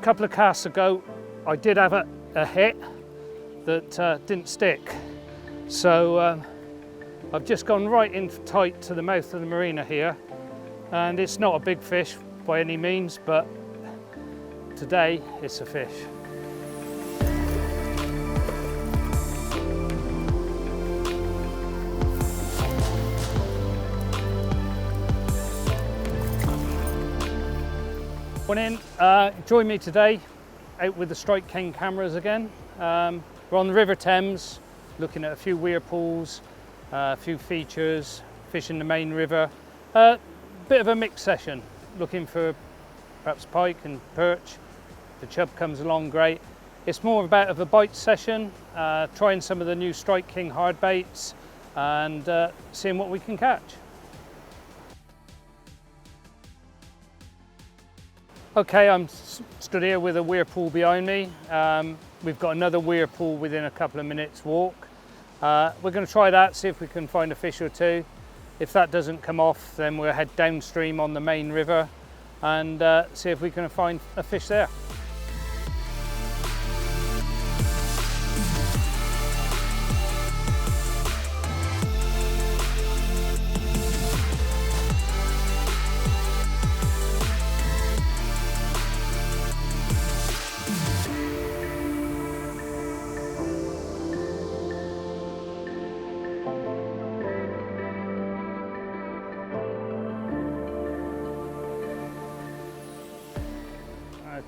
couple of casts ago, I did have a hit that didn't stick. So I've just gone right in tight to the mouth of the marina here, and it's not a big fish by any means, but today it's a fish. Morning, join me today out with the Strike King cameras again. We're on the River Thames, looking at a few weir pools, a few features, fishing the main river. Bit of a mixed session, looking for perhaps pike and perch. The chub comes along great. It's more about of a bite session, trying some of the new Strike King hard baits and seeing what we can catch. Okay, I'm stood here with a weir pool behind me. We've got another weir pool within a couple of minutes walk. We're going to try that, see if we can find a fish or two. If that doesn't come off, then we'll head downstream on the main river and see if we can find a fish there.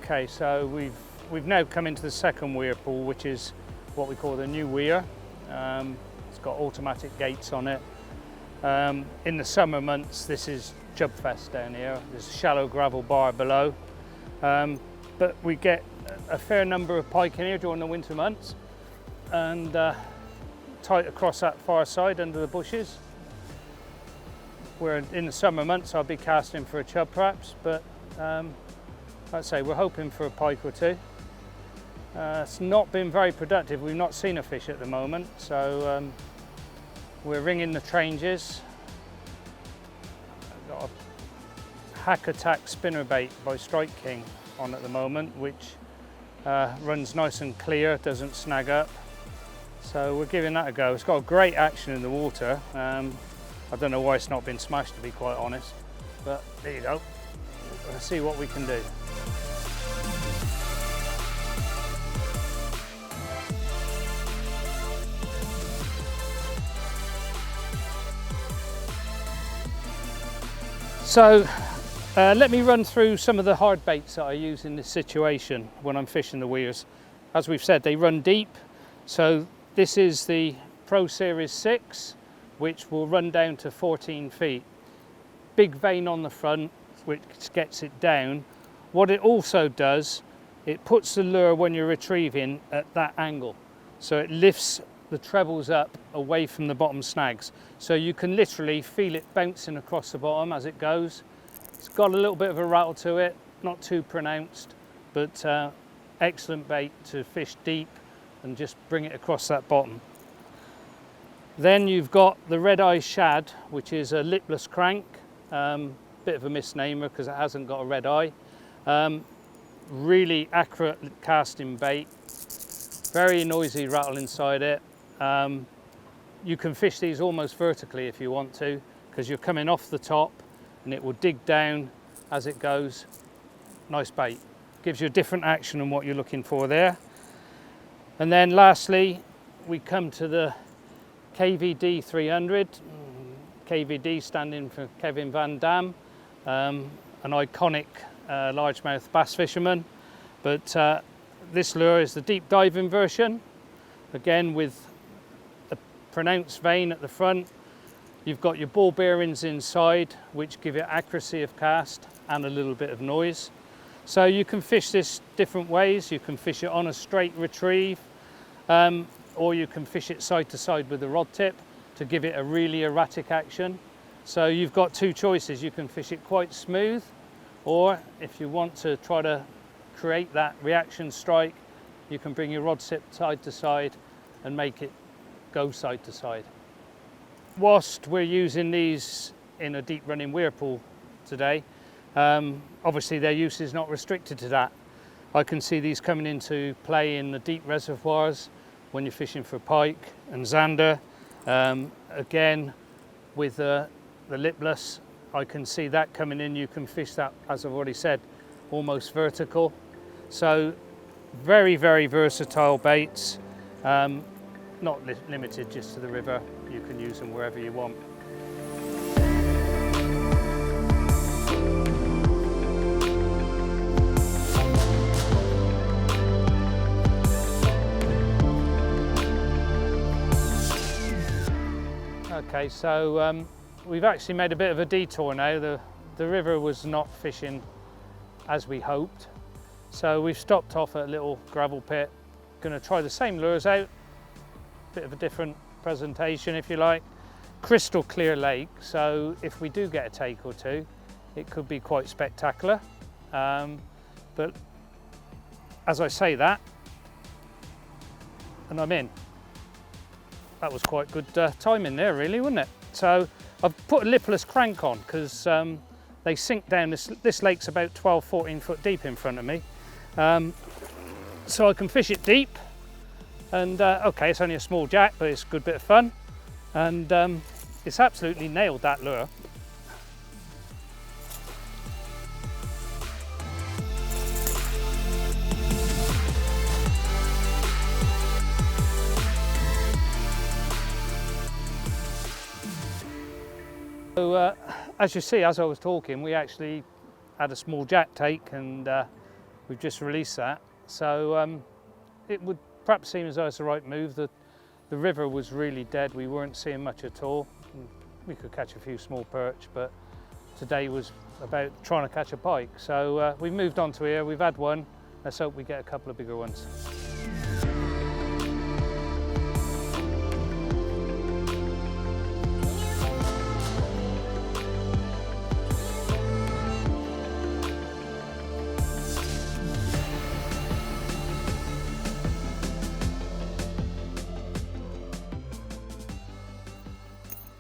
Okay, so we've now come into the second weir pool, which is what we call the new weir. It's got automatic gates on it. In the summer months, this is chub fest down here. There's a shallow gravel bar below, but we get a fair number of pike in here during the winter months, and tight across that far side under the bushes. Where in the summer months, I'll be casting for a chub perhaps, but I'd say we're hoping for a pike or two. It's not been very productive. We've not seen a fish at the moment, so we're ringing the tranges. I've got a hack attack spinnerbait by Strike King on at the moment, which runs nice and clear, doesn't snag up. So we're giving that a go. It's got great action in the water. I don't know why it's not been smashed, to be quite honest, but there you go. Let's see what we can do. So let me run through some of the hard baits that I use in this situation when I'm fishing the weirs. As we've said, they run deep. So this is the Pro Series 6, which will run down to 14 feet. Big vein on the front, which gets it down. What it also does, it puts the lure when you're retrieving at that angle. So it lifts the trebles up away from the bottom snags. So you can literally feel it bouncing across the bottom as it goes. It's got a little bit of a rattle to it, not too pronounced, but excellent bait to fish deep and just bring it across that bottom. Then you've got the red eye shad, which is a lipless crank. Bit of a misnomer because it hasn't got a red eye. Really accurate casting bait, very noisy rattle inside it. You can fish these almost vertically if you want to, because you're coming off the top and it will dig down as it goes. Nice bait, gives you a different action than what you're looking for there. And then lastly, we come to the KVD 300, KVD standing for Kevin Van Dam, an iconic largemouth bass fisherman. But this lure is the deep diving version, again with a pronounced vein at the front. You've got your ball bearings inside, which give it accuracy of cast and a little bit of noise. So you can fish this different ways. You can fish it on a straight retrieve, or you can fish it side to side with the rod tip to give it a really erratic action. So you've got two choices. You can fish it quite smooth, or if you want to try to create that reaction strike, you can bring your rod tip side to side and make it go side to side. Whilst we're using these in a deep running weir pool today, obviously their use is not restricted to that. I can see these coming into play in the deep reservoirs when you're fishing for pike and zander. Again, with the lipless, I can see that coming in. You can fish that, as I've already said, almost vertical. So very, very versatile baits. Not limited just to the river. You can use them wherever you want. Okay, so we've actually made a bit of a detour now. The river was not fishing as we hoped. So we've stopped off at a little gravel pit. Going to try the same lures out. Bit of a different presentation, if you like. Crystal clear lake, so if we do get a take or two, it could be quite spectacular. But as I say that, and I'm in. That was quite good timing there, really, wasn't it? So I've put a lipless crank on because they sink down. This lake's about 12, 14 foot deep in front of me. So I can fish it deep. And okay, it's only a small jack, but it's a good bit of fun. And it's absolutely nailed that lure. So as you see, as I was talking, we actually had a small jack take, and we've just released that. So it would perhaps seem as though it's the right move. The river was really dead. We weren't seeing much at all. We could catch a few small perch, but today was about trying to catch a pike. So we've moved on to here. We've had one. Let's hope we get a couple of bigger ones.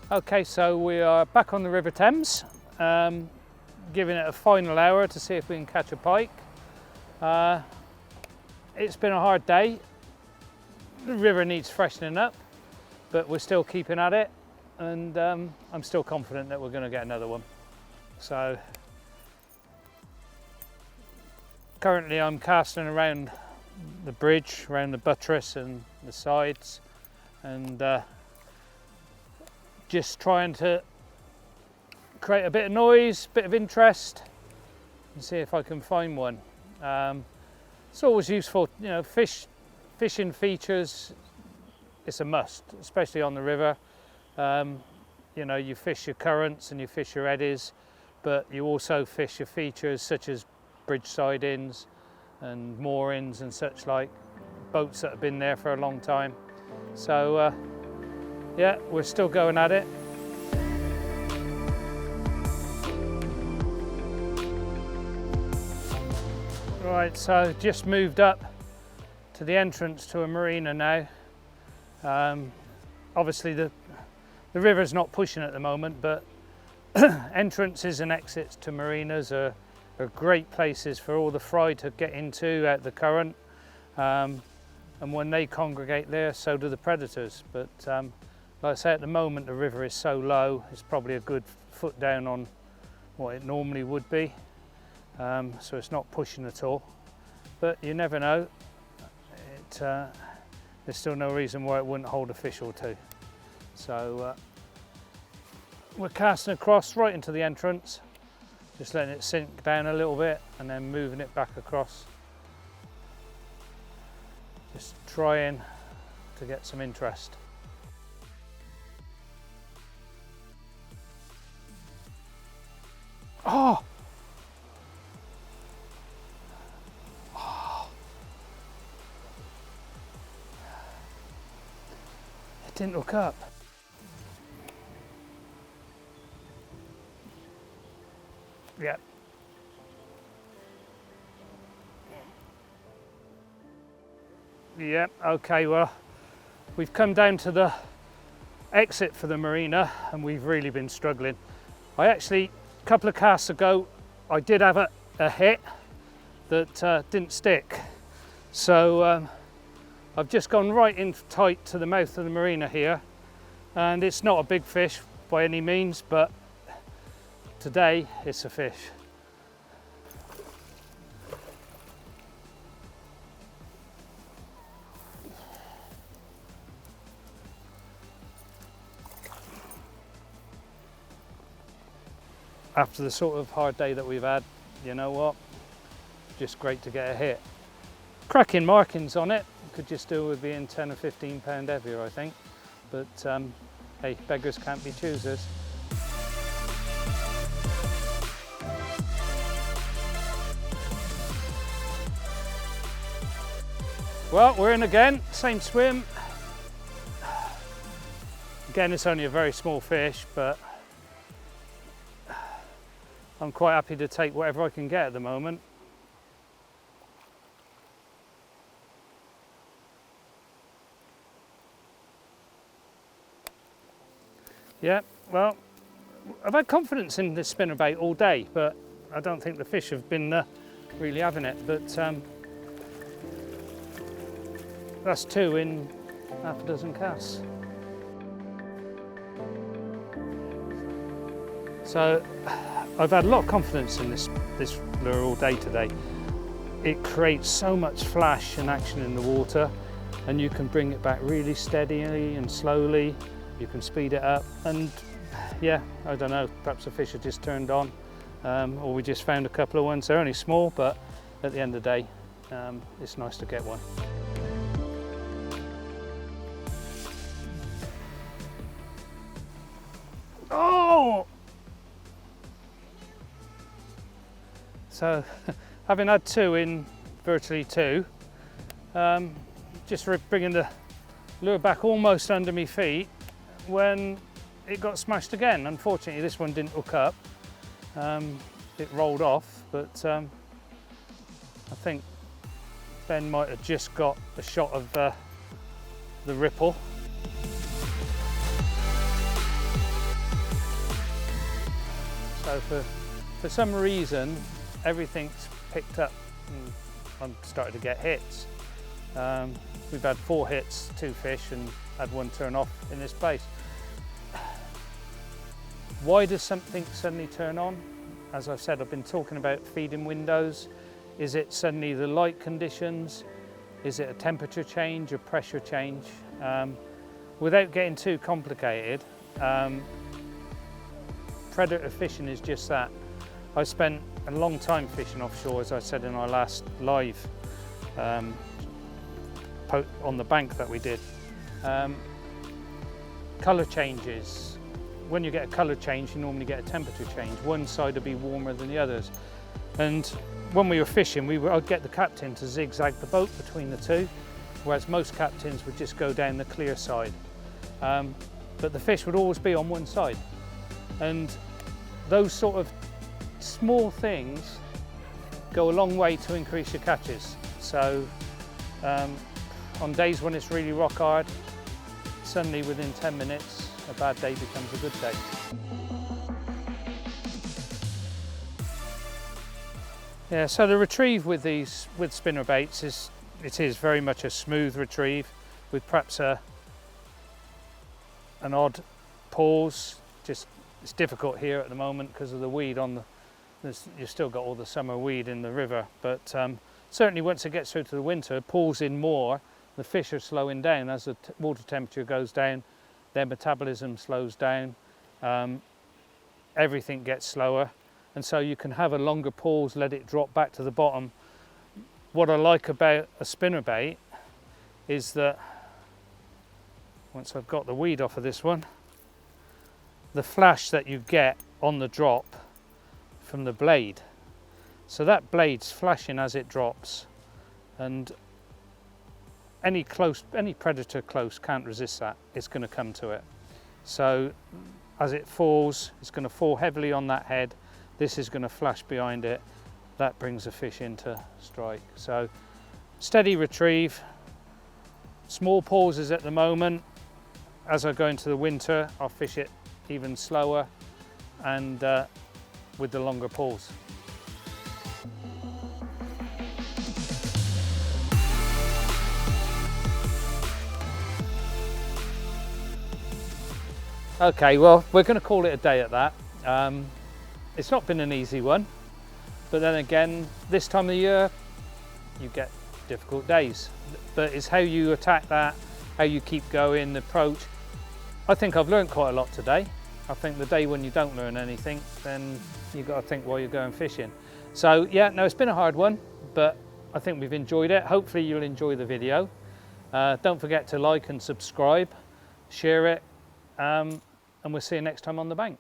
Okay, so we are back on the River Thames, giving it a final hour to see if we can catch a pike. It's been a hard day. The river needs freshening up, but we're still keeping at it, and I'm still confident that we're going to get another one. So currently I'm casting around the bridge, around the buttress and the sides, and just trying to create a bit of noise, bit of interest, and see if I can find one. It's always useful, you know, fishing features, it's a must, especially on the river. You know, you fish your currents and you fish your eddies, but you also fish your features such as bridge sidings and moorings and such like, boats that have been there for a long time. So yeah, we're still going at it. Right, so just moved up to the entrance to a marina now. Obviously the river's not pushing at the moment, but entrances and exits to marinas are great places for all the fry to get into out the current. And when they congregate there, so do the predators. But like I say, at the moment the river is so low, it's probably a good foot down on what it normally would be. So it's not pushing at all, but you never know. There's still no reason why it wouldn't hold a fish or two. So we're casting across right into the entrance, just letting it sink down a little bit and then moving it back across. Just trying to get some interest. Oh! It didn't look up. Yeah. Yeah, okay, well, we've come down to the exit for the marina and we've really been struggling. A couple of casts ago, I did have a hit, that didn't stick. So I've just gone right in tight to the mouth of the marina here, and it's not a big fish by any means, but today it's a fish. After the sort of hard day that we've had, you know what, just great to get a hit. Cracking markings on it, could just do with being 10 or 15 pound heavier, I think, but hey, beggars can't be choosers. Well, we're in again, same swim. Again, it's only a very small fish, but I'm quite happy to take whatever I can get at the moment. Yeah, well, I've had confidence in this spinnerbait all day, but I don't think the fish have been really having it. But that's 2 in half a dozen casts. So I've had a lot of confidence in this lure all day today. It creates so much flash and action in the water, and you can bring it back really steadily and slowly. You can speed it up, and yeah, I don't know, perhaps the fish have just turned on, or we just found a couple of ones. They're only small, but at the end of the day, it's nice to get one. Oh! So, having had 2 in virtually 2, just bringing the lure back almost under my feet when it got smashed again. Unfortunately, this one didn't hook up. It rolled off, but I think Ben might have just got a shot of the ripple. So for some reason, everything's picked up and I'm starting to get hits. We've had 4 hits, 2 fish, and had 1 turn off in this place. Why does something suddenly turn on? As I've said, I've been talking about feeding windows. Is it suddenly the light conditions? Is it a temperature change, a pressure change? Without getting too complicated, predator fishing is just that. I spent a long time fishing offshore, as I said in our last live on the bank that we did. Colour changes. When you get a colour change, you normally get a temperature change. One side will be warmer than the others. And when we were fishing, I'd get the captain to zigzag the boat between the two, whereas most captains would just go down the clear side. But the fish would always be on one side. And those sort of small things go a long way to increase your catches. So on days when it's really rock hard, suddenly within 10 minutes, a bad day becomes a good day. Yeah, so the retrieve with spinnerbaits is very much a smooth retrieve with perhaps an odd pause. Just it's difficult here at the moment because of the weed on you've still got all the summer weed in the river, but certainly once it gets through to the winter, pulls in more, the fish are slowing down. As the water temperature goes down, their metabolism slows down, everything gets slower, and so you can have a longer pause, let it drop back to the bottom. What I like about a spinnerbait is that once I've got the weed off of this one, the flash that you get on the drop from the blade. So that blade's flashing as it drops, and any predator close can't resist that. It's going to come to it. So as it falls, it's going to fall heavily on that head. This is going to flash behind it. That brings a fish into strike. So steady retrieve, small pauses at the moment. As I go into the winter, I'll fish it even slower and with the longer pause. Okay, well, we're going to call it a day at that. It's not been an easy one, but then again, this time of the year, you get difficult days. But it's how you attack that, how you keep going, the approach. I think I've learned quite a lot today. I think the day when you don't learn anything, then you've got to think while you're going fishing. So yeah, no, it's been a hard one, but I think we've enjoyed it. Hopefully you'll enjoy the video. Don't forget to like and subscribe, share it, and we'll see you next time on the bank.